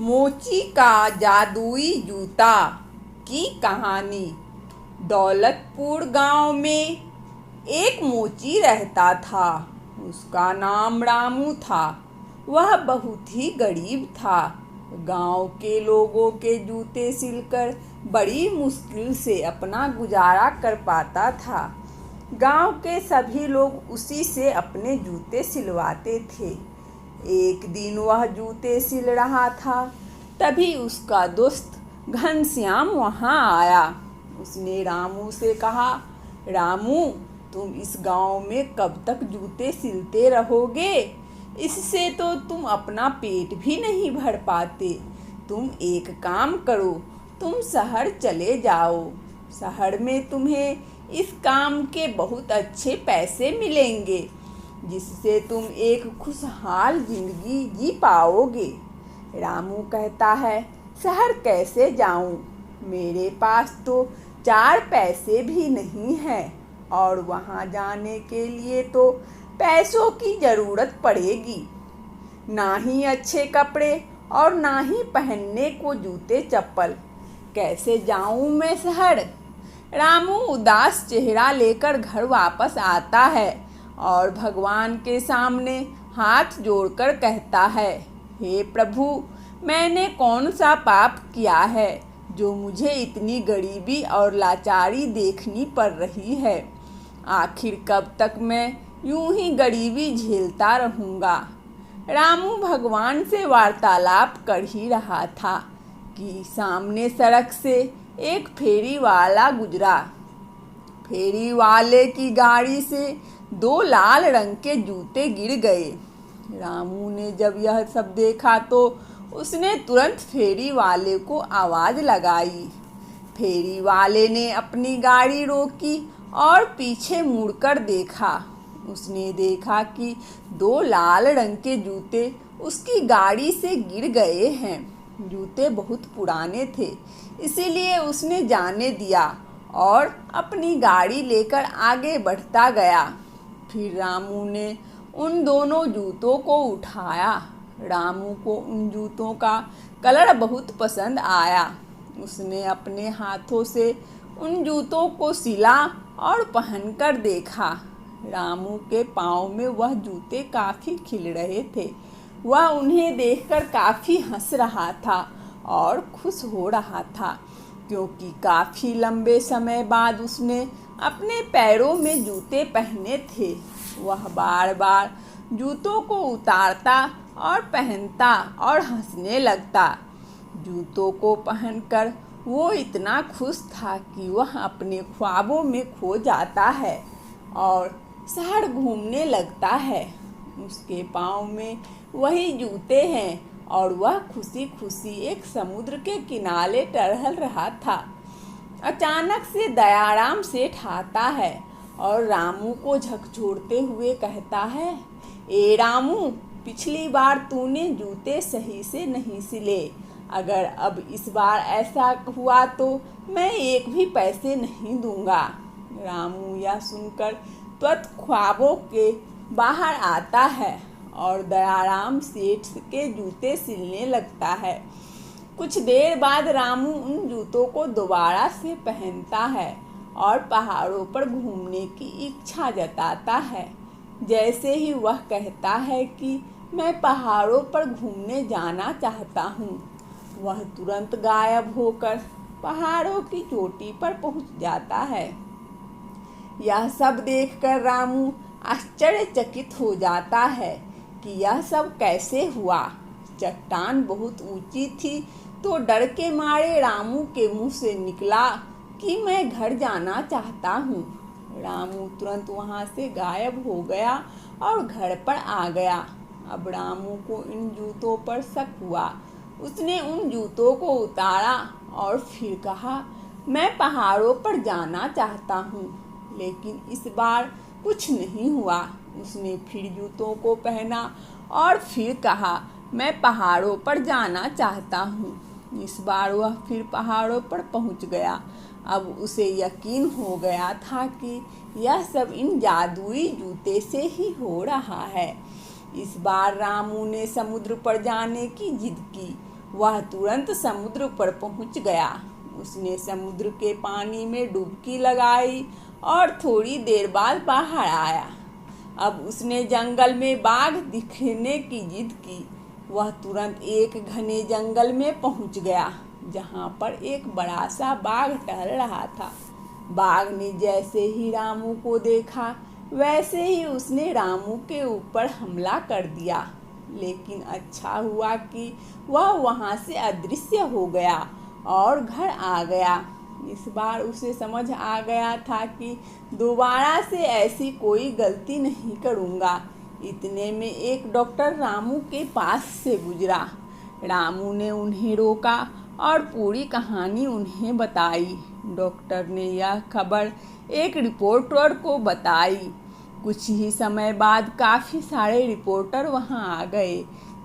मोची का जादुई जूता की कहानी। दौलतपुर गांव में एक मोची रहता था। उसका नाम रामू था। वह बहुत ही गरीब था। गांव के लोगों के जूते सिलकर बड़ी मुश्किल से अपना गुजारा कर पाता था। गांव के सभी लोग उसी से अपने जूते सिलवाते थे। एक दिन वह जूते सिल रहा था, तभी उसका दोस्त घनश्याम वहाँ आया। उसने रामू से कहा, रामू, तुम इस गांव में कब तक जूते सिलते रहोगे? इससे तो तुम अपना पेट भी नहीं भर पाते। तुम एक काम करो, तुम शहर चले जाओ। शहर में तुम्हें इस काम के बहुत अच्छे पैसे मिलेंगे, जिससे तुम एक खुशहाल जिंदगी जी पाओगे। रामू कहता है, शहर कैसे जाऊं? मेरे पास तो 4 पैसे भी नहीं हैं और वहां जाने के लिए तो पैसों की ज़रूरत पड़ेगी। ना ही अच्छे कपड़े और ना ही पहनने को जूते चप्पल। कैसे जाऊं मैं शहर? रामू उदास चेहरा लेकर घर वापस आता है और भगवान के सामने हाथ जोड़कर कहता है, हे प्रभु, मैंने कौन सा पाप किया है जो मुझे इतनी गरीबी और लाचारी देखनी पड़ रही है? आखिर कब तक मैं यूं ही गरीबी झेलता रहूँगा? रामू भगवान से वार्तालाप कर ही रहा था कि सामने सड़क से एक फेरी वाला गुजरा। फेरी वाले की गाड़ी से 2 लाल रंग के जूते गिर गए। रामू ने जब यह सब देखा तो उसने तुरंत फेरी वाले को आवाज़ लगाई। फेरी वाले ने अपनी गाड़ी रोकी और पीछे मुड़कर देखा। उसने देखा कि 2 लाल रंग के जूते उसकी गाड़ी से गिर गए हैं। जूते बहुत पुराने थे, इसीलिए उसने जाने दिया और अपनी गाड़ी लेकर आगे बढ़ता गया। फिर रामू ने उन दोनों जूतों को उठाया। रामू को उन जूतों का कलर बहुत पसंद आया। उसने अपने हाथों से उन जूतों को सिला और पहनकर देखा। रामू के पाँव में वह जूते काफ़ी खिल रहे थे। वह उन्हें देखकर काफ़ी हंस रहा था और खुश हो रहा था, क्योंकि काफ़ी लंबे समय बाद उसने अपने पैरों में जूते पहने थे। वह बार बार जूतों को उतारता और पहनता और हंसने लगता। जूतों को पहनकर वो इतना खुश था कि वह अपने ख्वाबों में खो जाता है और शहर घूमने लगता है। उसके पाँव में वही जूते हैं और वह खुशी खुशी एक समुद्र के किनारे टहल रहा था। अचानक से दयाराम सेठ आता है और रामू को झकझोरते हुए कहता है, ए रामू, पिछली बार तूने जूते सही से नहीं सिले। अगर अब इस बार ऐसा हुआ तो मैं एक भी पैसे नहीं दूंगा। रामू यह सुनकर तुरंत ख्वाबों के बाहर आता है और दयाराम सेठ के जूते सिलने लगता है। कुछ देर बाद रामू उन जूतों को दोबारा से पहनता है और पहाड़ों पर घूमने की इच्छा जताता है। जैसे ही वह कहता है कि मैं पहाड़ों पर घूमने जाना चाहता हूँ, वह तुरंत गायब होकर पहाड़ों की चोटी पर पहुँच जाता है। यह सब देखकर रामू आश्चर्यचकित हो जाता है कि यह सब कैसे हुआ। चट्टान बहुत ऊंची थी तो डर के मारे रामू के मुंह से निकला कि मैं घर जाना चाहता हूँ। रामू तुरंत वहाँ से गायब हो गया और घर पर आ गया। अब रामू को इन जूतों पर शक हुआ। उसने उन जूतों को उतारा और फिर कहा, मैं पहाड़ों पर जाना चाहता हूँ। लेकिन इस बार कुछ नहीं हुआ। उसने फिर जूतों को पहना और फिर कहा, मैं पहाड़ों पर जाना चाहता हूँ। इस बार वह फिर पहाड़ों पर पहुँच गया। अब उसे यकीन हो गया था कि यह सब इन जादुई जूते से ही हो रहा है। इस बार रामू ने समुद्र पर जाने की जिद की वह तुरंत समुद्र पर पहुंच गया। उसने समुद्र के पानी में डुबकी लगाई और थोड़ी देर बाद बाहर आया। अब उसने जंगल में बाघ दिखने की जिद की। वह तुरंत एक घने जंगल में पहुंच गया, जहां पर एक बड़ा सा बाघ टहल रहा था। बाघ ने जैसे ही रामू को देखा, वैसे ही उसने रामू के ऊपर हमला कर दिया। लेकिन अच्छा हुआ कि वह वहां से अदृश्य हो गया और घर आ गया। इस बार उसे समझ आ गया था कि दोबारा से ऐसी कोई गलती नहीं करूँगा। इतने में एक डॉक्टर रामू के पास से गुजरा। रामू ने उन्हें रोका और पूरी कहानी उन्हें बताई। डॉक्टर ने यह खबर एक रिपोर्टर को बताई। कुछ ही समय बाद काफ़ी सारे रिपोर्टर वहां आ गए।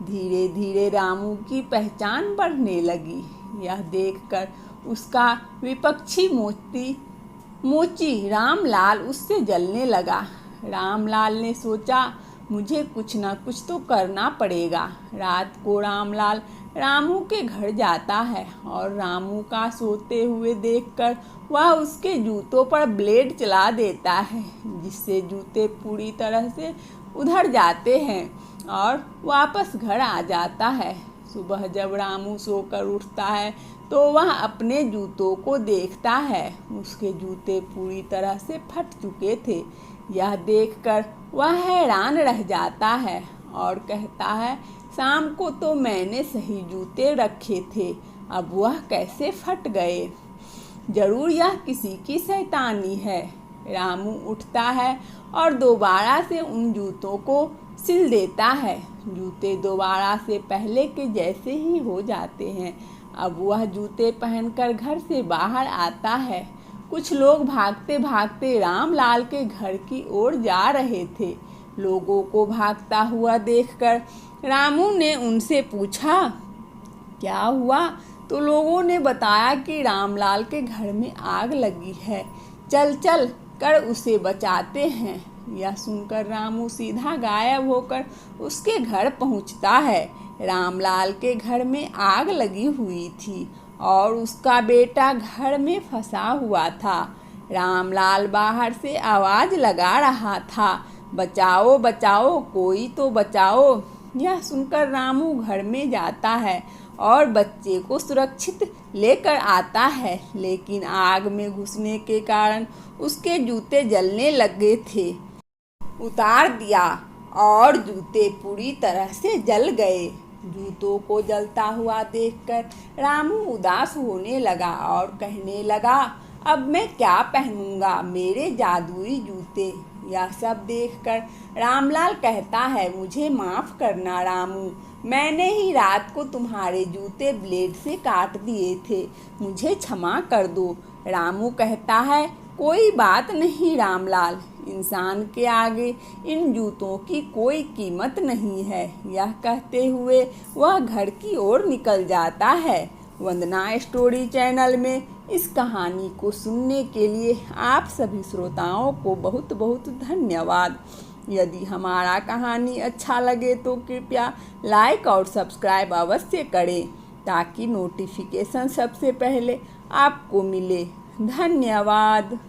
धीरे धीरे रामू की पहचान बढ़ने लगी। यह देखकर उसका विपक्षी मोची रामलाल उससे जलने लगा। रामलाल ने सोचा, मुझे कुछ न कुछ तो करना पड़ेगा। रात को रामलाल रामू के घर जाता है और रामू का सोते हुए देखकर वह उसके जूतों पर ब्लेड चला देता है, जिससे जूते पूरी तरह से उधड़ जाते हैं और वापस घर आ जाता है। सुबह जब रामू सोकर उठता है तो वह अपने जूतों को देखता है। उसके जूते पूरी तरह से फट चुके थे। यह देखकर वह हैरान रह जाता है और कहता है, शाम को तो मैंने सही जूते रखे थे, अब वह कैसे फट गए? जरूर यह किसी की शैतानी है। रामू उठता है और दोबारा से उन जूतों को सिल देता है। जूते दोबारा से पहले के जैसे ही हो जाते हैं। अब वह जूते पहनकर घर से बाहर आता है। कुछ लोग भागते भागते रामलाल के घर की ओर जा रहे थे। लोगों को भागता हुआ देखकर रामू ने उनसे पूछा, क्या हुआ? तो लोगों ने बताया कि रामलाल के घर में आग लगी है, चल चल कर उसे बचाते हैं। यह सुनकर रामू सीधा गायब होकर उसके घर पहुंचता है। रामलाल के घर में आग लगी हुई थी और उसका बेटा घर में फंसा हुआ था। रामलाल बाहर से आवाज़ लगा रहा था, बचाओ बचाओ, कोई तो बचाओ। यह सुनकर रामू घर में जाता है और बच्चे को सुरक्षित लेकर आता है, लेकिन आग में घुसने के कारण उसके जूते जलने लगे थे। उतार दिया और जूते पूरी तरह से जल गए। जूतों को जलता हुआ देखकर रामू उदास होने लगा और कहने लगा, अब मैं क्या पहनूंगा, मेरे जादुई जूते। यह सब देखकर रामलाल कहता है, मुझे माफ़ करना रामू, मैंने ही रात को तुम्हारे जूते ब्लेड से काट दिए थे, मुझे क्षमा कर दो। रामू कहता है, कोई बात नहीं रामलाल, इंसान के आगे इन जूतों की कोई कीमत नहीं है। यह कहते हुए वह घर की ओर निकल जाता है। वंदना स्टोरी चैनल में इस कहानी को सुनने के लिए आप सभी श्रोताओं को बहुत बहुत धन्यवाद। यदि हमारा कहानी अच्छा लगे तो कृपया लाइक और सब्सक्राइब अवश्य करें, ताकि नोटिफिकेशन सबसे पहले आपको मिले। धन्यवाद।